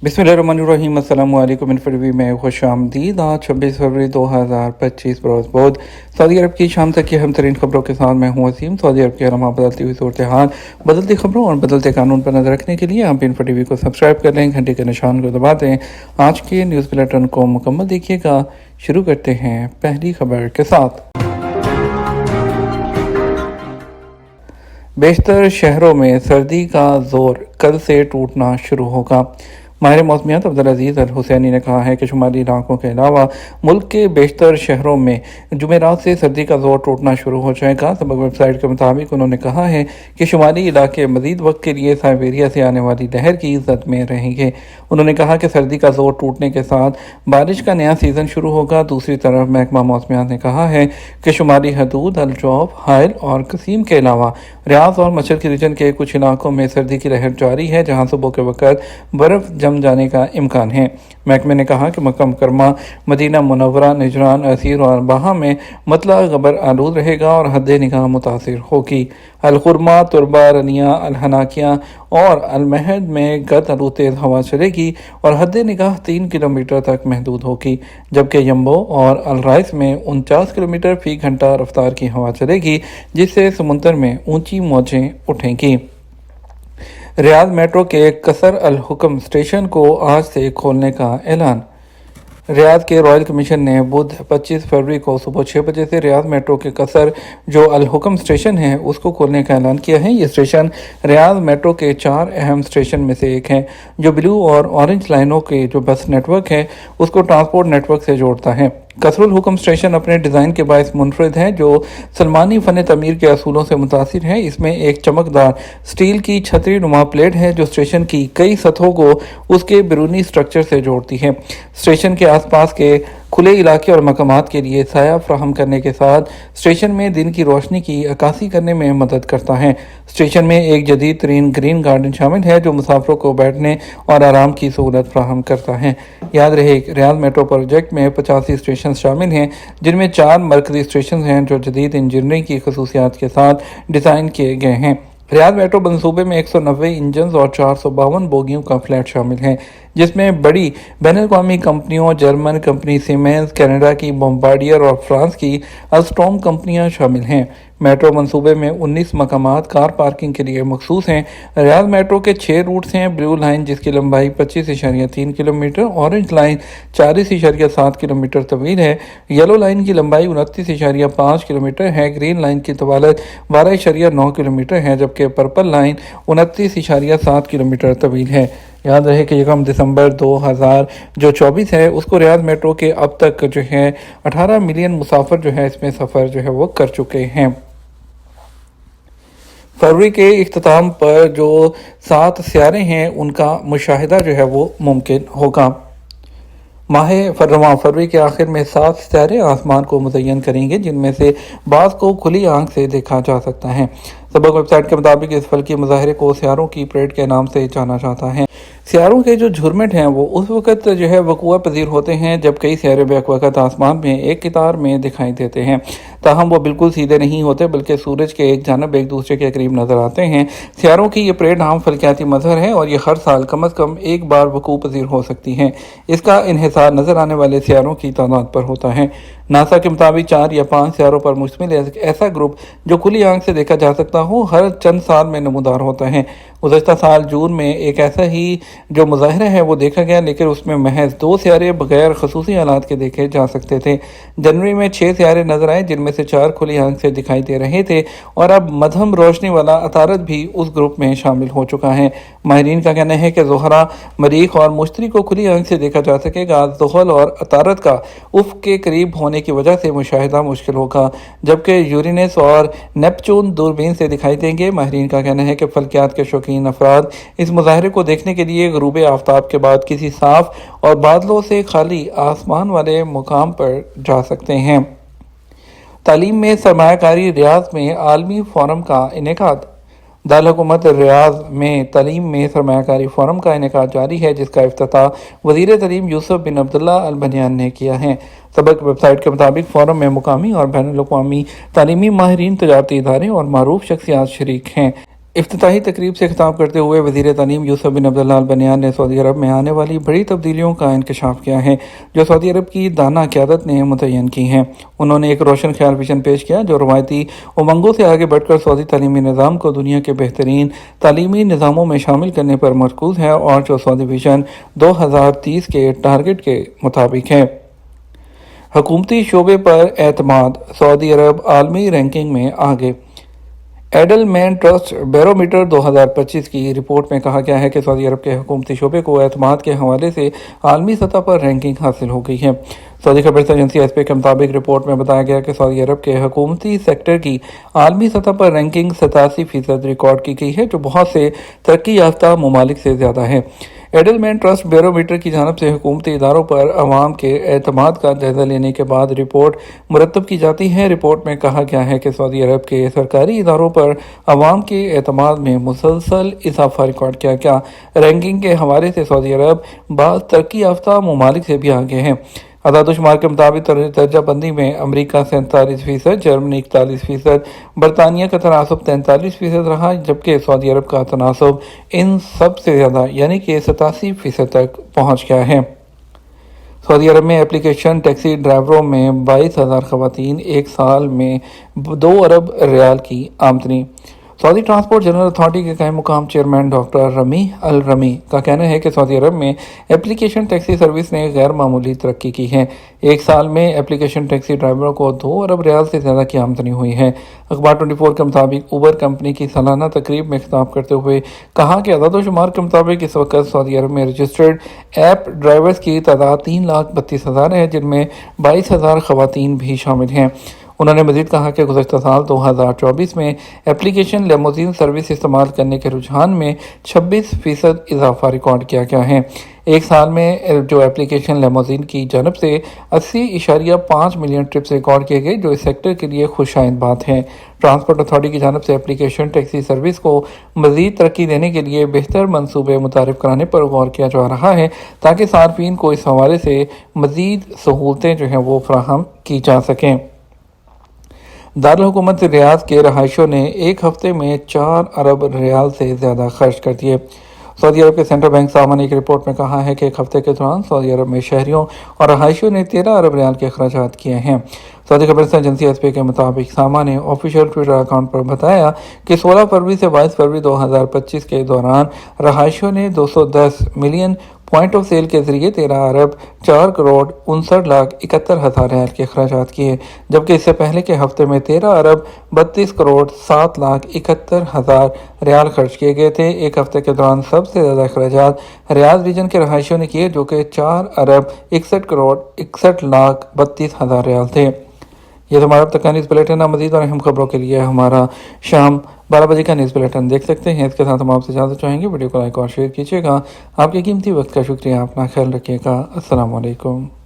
बिस्मिल्लाहिर्रहमानिर्रहीम। अस्सलाम वालेकुम। इन्फोटीवी में खुश आमदीद। आज 26 फरवरी 2025 बरोज़ बहुत सऊदी अरब की शाम तक की अहम तरीन खबरों के साथ मैं हूँ वसीम। सऊदी अरब के अलावा बदलती हुई सूरत हाल, बदलती खबरों और बदलते कानून पर नजर रखने के लिए आप इन्फोटीवी को सब्सक्राइब कर लें, घंटे के निशान को दबा दें। आज के न्यूज़ बुलेटिन को मुकम्मल देखिएगा। शुरू करते हैं पहली खबर के साथ। बेशतर शहरों में सर्दी का जोर कल से टूटना शुरू होगा। माहिर मौसमियात अब्दुल अजीज़ अल हुसैनी ने कहा है कि शुमाली इलाकों के अलावा मुल्क के बेशतर शहरों में जुमेरात से सर्दी का जोर टूटना शुरू हो जाएगा। सबक वेबसाइट के मुताबिक उन्होंने कहा है कि शुमाली इलाके मजीद वक्त के लिए साइबेरिया से आने वाली लहर की इज्जत में रहेंगे। उन्होंने कहा कि सर्दी का जोर टूटने के साथ बारिश का नया सीज़न शुरू होगा। दूसरी तरफ महकमा मौसमियात ने कहा है कि शुमाली हदूद, अल जौफ, हाइल और कसीम के अलावा रियाज और मशरकी रीजन के कुछ इलाकों में सर्दी की लहर जारी है, जहाँ सुबह के वक्त बर्फ़ जम जाने का इम्कान है। महकमे ने कहा कि मक्का मुकरमा, मदीना मुनव्वरा, निजरान, असीर और बाहा में मतला गबर आलूद रहेगा और हद निगाह मुतासिर होगी। अलखुरमा, तुरबा, रनिया, अलहनाकिया और अलमहद में गत आलू तेज़ हवा चलेगी और हद निगाह 3 किलोमीटर तक महदूद होगी, जबकि यम्बो और अलराइस में 49 किलोमीटर फी घंटा रफ्तार की हवा चलेगी, जिससे समुंदर में ऊंची मौजें उठेंगी। रियाद मेट्रो के कसर अल हुक्म स्टेशन को आज से खोलने का ऐलान। रियाद के रॉयल कमीशन ने बुध 25 फरवरी को सुबह 6 बजे से रियाद मेट्रो के कसर जो अल हुक्म स्टेशन है उसको खोलने का ऐलान किया है। ये स्टेशन रियाद मेट्रो के 4 अहम स्टेशन में से एक है, जो ब्लू और ऑरेंज लाइनों के जो बस नेटवर्क है उसको ट्रांसपोर्ट नेटवर्क से जोड़ता है। कसरुल हुक्म स्टेशन अपने डिज़ाइन के बायस मुनफरिद है, जो सलमानी फ़न तमीर के असूलों से मुतासिर है। इसमें एक चमकदार स्टील की छतरी नुमा प्लेट है जो स्टेशन की कई सतहों को उसके बैरूनी स्ट्रक्चर से जोड़ती है। स्टेशन के आसपास के खुले इलाके और मकामात के लिए साया फ्राहम करने के साथ स्टेशन में दिन की रोशनी की अक्कासी करने में मदद करता है। स्टेशन में एक जदीद तरीन ग्रीन गार्डन शामिल है जो मुसाफिरों को बैठने और आराम की सहूलत फ्राहम करता है। याद रहे, रियाद मेट्रो प्रोजेक्ट में 85 स्टेशन शामिल हैं, जिनमें 4 मरकजी स्टेशन हैं जो जदीद इंजीनियरिंग की खसूसियात के साथ डिज़ाइन किए गए हैं। रियाद मेट्रो मनसूबे में 190 इंजन और 452 बोगियों का फ्लैट शामिल है, जिसमें बड़ी बैनुल-अक़वामी कंपनियों जर्मन कंपनी सीमेंस, कनाडा की बॉम्बार्डियर और फ्रांस की अल्स्टॉम कंपनियां शामिल हैं। मेट्रो मनसूबे में 19 मकामात कार पार्किंग के लिए मखसूस हैं। रियाद मेट्रो के 6 रूट्स हैं। ब्लू लाइन जिसकी लंबाई 25.3 किलोमीटर, ऑरेंज लाइन 40.7 किलोमीटर तवील है, येलो लाइन की लंबाई 29.5 किलोमीटर है, ग्रीन लाइन की तवालत 12.9 किलोमीटर है, जबकि पर्पल लाइन 29.7 किलोमीटर तवील है। याद रहे कि 1 दिसंबर 2024 है उसको रियाद मेट्रो के अब तक जो है 18 मिलियन मुसाफिर जो है इसमें सफ़र जो है वो कर चुके हैं। फरवरी के इख्तिताम पर जो 7 सियारे हैं उनका मुशाहिदा जो है वो मुमकिन होगा। माह फरवरी के आखिर में 7 सितारे आसमान को मुज़य्यन करेंगे, जिनमें से बाज़ को खुली आंख से देखा जा सकता है। सबक वेबसाइट के मुताबिक इस फल्की मुजाहरे को सियारों की परेड के नाम से जाना जाता है। सियारों के जो झुरमट हैं वो उस वक़्त जो है वक़ूआ पजीर होते हैं जब कई सियारे बेवक्त आसमान में एक कतार में दिखाई देते हैं, ताहम वो बिल्कुल सीधे नहीं होते बल्कि सूरज के एक जानब एक दूसरे के करीब नज़र आते हैं। सियारों की ये परेड आम फल्कियाती मजहर है और ये हर साल कम अज़ कम एक बार वक़ू पजीर हो सकती है। इसका इन्हिसार नज़र आने वाले सियारों की तादाद पर होता है। नासा के मुताबिक 4 या 5 सियारों पर मुश्तमिल ऐसा ग्रुप जो खुली आंख से देखा जा सकता हो हर चंद साल में नमूदार होता है। गुज़श्ता साल जून में एक ऐसा ही जो मुज़ाहरा है वो देखा गया, लेकिन उसमें महज 2 सियारे बगैर खसूसी हालात के देखे जा सकते थे। जनवरी में 6 सियारे नजर आए, जिनमें से 4 खुली आंख से दिखाई दे रहे थे और अब मध्यम रोशनी वाला अतारद भी उस ग्रुप में शामिल हो चुका है। माहिरीन का कहना है कि ज़ोहरा, मरीख और मुश्तरी को खुली आंख से देखा जा सकेगा। ज़ुहल और अतारद का उफ़ के करीब होने की वजह से मुशाहिदा मुश्किल होगा, जबकि यूरेनस और नेपच्यून दूरबीन से दिखाई देंगे। माहिरीन का कहना है कि फल्कियात के शौकीन अफराद इस मुजाहरे को देखने के लिए ग़ुरूब आफ्ताब के बाद किसी साफ और बादलों से खाली आसमान वाले मुकाम पर जा सकते हैं। तालीम में सरमायाकारी रियाद में आलमी फोरम का इनेकाद। दारुल हुकूमत रियाद में तालीम में सरमायाकारी फोरम का इनेकाद जारी है, जिसका इफ्तिताह वज़ीर तालीम यूसुफ बिन अब्दुल्ला अल बनियान ने किया है। सबक वेबसाइट के मुताबिक फोरम में मुकामी और बैनुल अक़वामी तालीमी माहिरीन, तजारती इदारे और मारूफ शख्सियात शरीक हैं। افتتاحی تقریب سے خطاب کرتے ہوئے وزیر تعلیم یوسف بن عبداللہ البنیان نے سعودی عرب میں آنے والی بڑی تبدیلیوں کا انکشاف کیا ہے جو سعودی عرب کی دانا قیادت نے متعین کی ہیں۔ انہوں نے ایک روشن خیال ویژن پیش کیا جو روایتی امنگوں سے آگے بڑھ کر سعودی تعلیمی نظام کو دنیا کے بہترین تعلیمی نظاموں میں شامل کرنے پر مرکوز ہے اور جو سعودی ویژن 2030 کے ٹارگٹ کے مطابق ہے۔ حکومتی شعبے پر اعتماد، سعودی عرب عالمی رینکنگ میں آگے۔ ایڈل مین ٹرسٹ بیرومیٹر 2025 کی رپورٹ میں کہا گیا ہے کہ سعودی عرب کے حکومتی شعبے کو اعتماد کے حوالے سے عالمی سطح پر رینکنگ حاصل ہو گئی ہے۔ سعودی خبررساں ایجنسی ایس پی کے مطابق رپورٹ میں بتایا گیا کہ سعودی عرب کے حکومتی سیکٹر کی عالمی سطح پر رینکنگ 87% ریکارڈ کی گئی ہے جو بہت سے ترقی یافتہ ممالک سے زیادہ ہے۔ ایڈل مین ٹرسٹ بیرومیٹر کی جانب سے حکومتی اداروں پر عوام کے اعتماد کا جائزہ لینے کے بعد رپورٹ مرتب کی جاتی ہے۔ رپورٹ میں کہا گیا ہے کہ سعودی عرب کے سرکاری اداروں پر عوام کے اعتماد میں مسلسل اضافہ ریکارڈ کیا گیا۔ رینکنگ کے حوالے سے سعودی عرب بعض ترقی یافتہ ممالک سے بھی آگے ہیں۔ اعداد و شمار کے مطابق درجہ بندی میں امریکہ 47%، جرمنی 41%، برطانیہ کا تناسب 43% رہا، جبکہ سعودی عرب کا تناسب ان سب سے زیادہ یعنی کہ 87% تک پہنچ گیا ہے۔ سعودی عرب میں اپلیکیشن ٹیکسی ڈرائیوروں میں 22,000 خواتین، ایک سال میں 2 ارب ریال کی آمدنی۔ سعودی ٹرانسپورٹ جنرل اتھارٹی کے قائم مقام چیئرمین ڈاکٹر رمی الرمی کا کہنا ہے کہ سعودی عرب میں اپلیکیشن ٹیکسی سروس نے غیر معمولی ترقی کی ہے۔ ایک سال میں اپلیکیشن ٹیکسی ڈرائیوروں کو 2 ارب ریال سے زیادہ کی آمدنی ہوئی ہے۔ اخبار 24 کے مطابق اوبر کمپنی کی سالانہ تقریب میں خطاب کرتے ہوئے کہا کہ اعداد و شمار کے مطابق اس وقت سعودی عرب میں رجسٹرڈ ایپ ڈرائیورز کی تعداد 3,32,000 ہے، جن میں 22,000 خواتین بھی شامل ہیں۔ انہوں نے مزید کہا کہ گزشتہ سال 2024 میں اپلیکیشن لیموزین سروس استعمال کرنے کے رجحان میں 26% اضافہ ریکارڈ کیا گیا ہے۔ ایک سال میں جو اپلیکیشن لیموزین کی جانب سے 80.5 ملین ٹرپس ریکارڈ کیے گئے جو اس سیکٹر کے لیے خوشائند بات ہے۔ ٹرانسپورٹ اتھارٹی کی جانب سے اپلیکیشن ٹیکسی سروس کو مزید ترقی دینے کے لیے بہتر منصوبے متعارف کرانے پر غور کیا جا رہا ہے تاکہ صارفین کو اس حوالے سے مزید سہولتیں جو ہیں وہ فراہم کی جا سکیں۔ دارالحکومت ریاض کے رہائشیوں نے ایک ہفتے میں 4 ارب ریال سے زیادہ خرچ کر دیے۔ سعودی عرب کے سینٹرل بینک صاحبہ نے ایک رپورٹ میں کہا ہے کہ ایک ہفتے کے دوران سعودی عرب میں شہریوں اور رہائشیوں نے 13 ارب ریال کے اخراجات کیے ہیں۔ سعودی خبررساں ایجنسی ایس پی کے مطابق صاحبہ نے آفیشیل ٹویٹر اکاؤنٹ پر بتایا کہ 16 فروری سے 22 فروری 2025 کے دوران رہائشیوں نے 210 ملین پوائنٹ آف سیل کے ذریعے 13 ارب 4 کروڑ 59,71,000 ریال کے اخراجات کیے، جبکہ اس سے پہلے کے ہفتے میں 13 ارب 32 کروڑ 7,71,000 ریال خرچ کیے گئے تھے۔ ایک ہفتے کے دوران سب سے زیادہ اخراجات ریاض ریجن کے رہائشیوں نے کیے جو کہ 4 ارب 61 کروڑ 61,32,000 ریال تھے۔ یہ ہمارا اب تک کا نیوز بلیٹن ہے۔ مزید اور اہم خبروں کے لیے ہمارا شام 12 بجے کا نیوز بلیٹن دیکھ سکتے ہیں۔ اس کے ساتھ ہم آپ سے اجازت چاہیں گے، ویڈیو کو لائک اور شیئر کیجیے گا۔ آپ کے قیمتی وقت کا شکریہ، اپنا خیال رکھیے گا۔ السلام علیکم۔